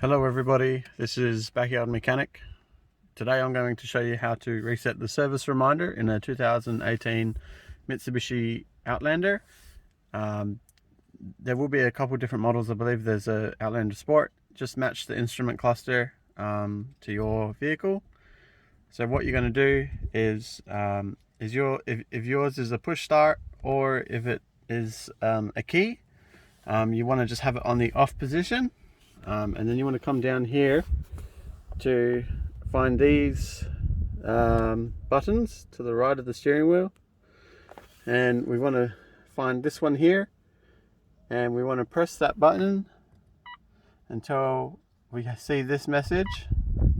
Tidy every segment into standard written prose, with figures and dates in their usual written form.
Hello everybody, this is Backyard Mechanic. Today I'm going to show you how to reset the service reminder in a 2018 Mitsubishi Outlander. There will be a couple different models. I believe there's a Outlander Sport. Just match the instrument cluster to your vehicle. So what you're going to do is, if yours is a push start or if it is a key, you want to just have it on the off position. And then you want to come down here to find these buttons to the right of the steering wheel, and we want to find this one here, and we want to press that button until we see this message.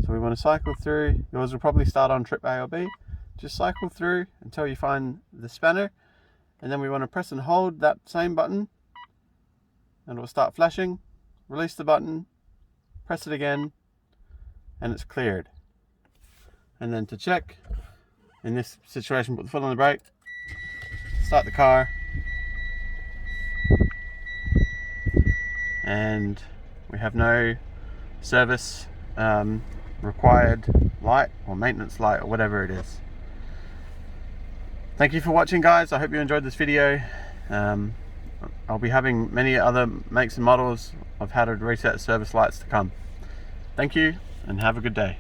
So we want to cycle through. Yours will probably start on trip A or B. Just cycle through until you find the spanner, and then we want to press and hold that same button and it will start flashing. Release the button, press it again, and it's cleared. And then to check, in this situation, put the foot on the brake, start the car, and we have no service required light or maintenance light or whatever it is. Thank you for watching, guys. I hope you enjoyed this video. I'll be having many other makes and models of how to reset service lights to come. Thank you and have a good day.